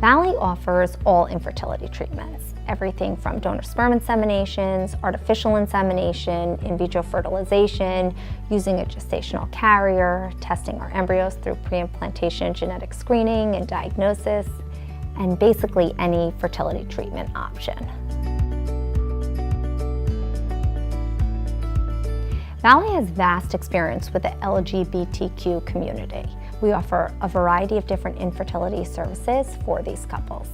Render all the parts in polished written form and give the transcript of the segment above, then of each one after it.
Valley offers all infertility treatments, everything from donor sperm inseminations, artificial insemination, in vitro fertilization, using a gestational carrier, testing our embryos through pre-implantation genetic screening and diagnosis, and basically any fertility treatment option. Valley has vast experience with the LGBTQ community. We offer a variety of different infertility services for these couples.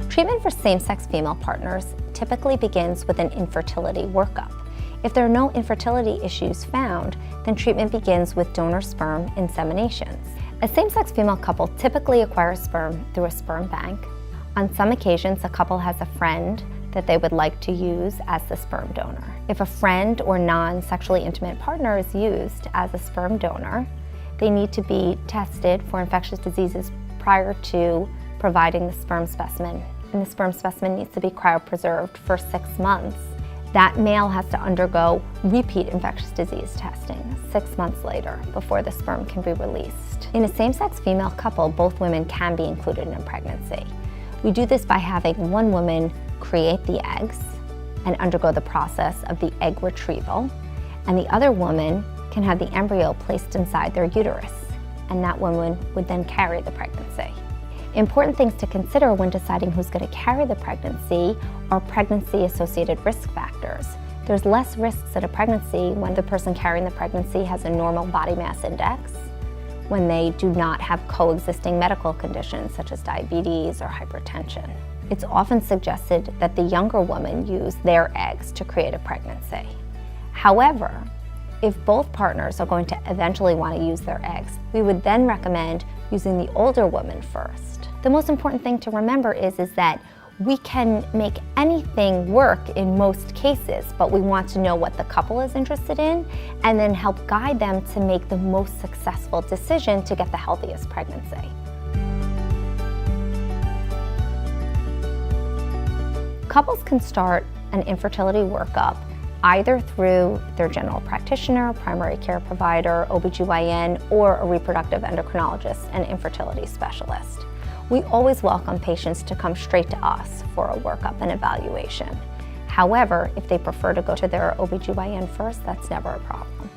Treatment for same-sex female partners typically begins with an infertility workup. If there are no infertility issues found, then treatment begins with donor sperm inseminations. A same-sex female couple typically acquires sperm through a sperm bank. On some occasions, a couple has a friend that they would like to use as the sperm donor. If a friend or non-sexually intimate partner is used as a sperm donor, they need to be tested for infectious diseases prior to providing the sperm specimen. And the sperm specimen needs to be cryopreserved for 6 months. That male has to undergo repeat infectious disease testing 6 months later before the sperm can be released. In a same-sex female couple, both women can be included in a pregnancy. We do this by having one woman create the eggs and undergo the process of the egg retrieval, and the other woman can have the embryo placed inside their uterus, and that woman would then carry the pregnancy. Important things to consider when deciding who's going to carry the pregnancy are pregnancy-associated risk factors. There's less risks in a pregnancy when the person carrying the pregnancy has a normal body mass index, when they do not have coexisting medical conditions such as diabetes or hypertension. It's often suggested that the younger woman use their eggs to create a pregnancy. However, if both partners are going to eventually want to use their eggs, we would then recommend using the older woman first. The most important thing to remember is that we can make anything work in most cases, but we want to know what the couple is interested in and then help guide them to make the most successful decision to get the healthiest pregnancy. Couples can start an infertility workup either through their general practitioner, primary care provider, OBGYN, or a reproductive endocrinologist and infertility specialist. We always welcome patients to come straight to us for a workup and evaluation. However, if they prefer to go to their OBGYN first, that's never a problem.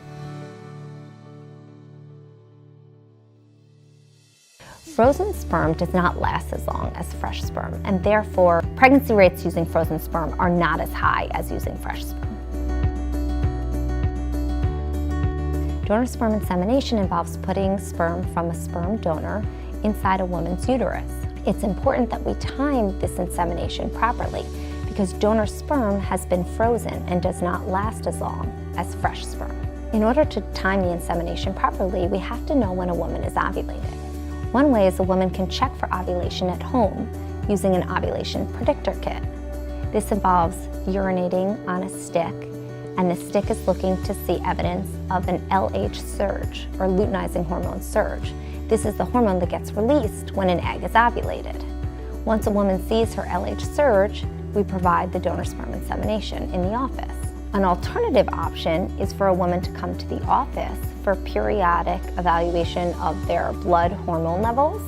Frozen sperm does not last as long as fresh sperm, and therefore pregnancy rates using frozen sperm are not as high as using fresh sperm. Donor sperm insemination involves putting sperm from a sperm donor inside a woman's uterus. It's important that we time this insemination properly because donor sperm has been frozen and does not last as long as fresh sperm. In order to time the insemination properly, we have to know when a woman is ovulating. One way is a woman can check for ovulation at home using an ovulation predictor kit. This involves urinating on a stick, and the stick is looking to see evidence of an LH surge, or luteinizing hormone surge. This is the hormone that gets released when an egg is ovulated. Once a woman sees her LH surge, we provide the donor sperm insemination in the office. An alternative option is for a woman to come to the office for periodic evaluation of their blood hormone levels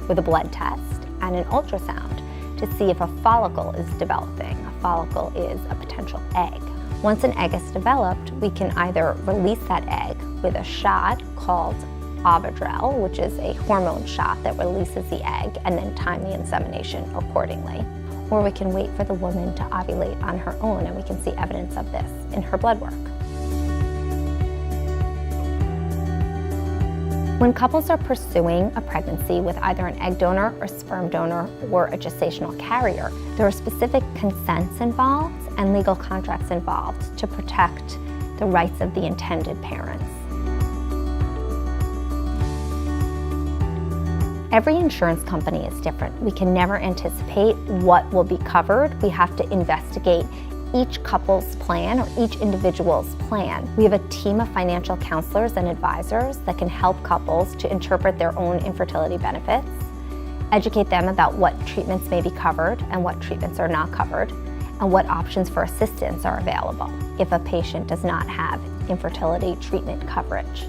with a blood test and an ultrasound to see if a follicle is developing. A follicle is a potential egg. Once an egg is developed, we can either release that egg with a shot called Ovidrel, which is a hormone shot that releases the egg, and then time the insemination accordingly. Or we can wait for the woman to ovulate on her own, and we can see evidence of this in her blood work. When couples are pursuing a pregnancy with either an egg donor or sperm donor or a gestational carrier, there are specific consents involved and legal contracts involved to protect the rights of the intended parents. Every insurance company is different. We can never anticipate what will be covered. We have to investigate each couple's plan or each individual's plan. We have a team of financial counselors and advisors that can help couples to interpret their own infertility benefits, educate them about what treatments may be covered and what treatments are not covered, and what options for assistance are available if a patient does not have infertility treatment coverage.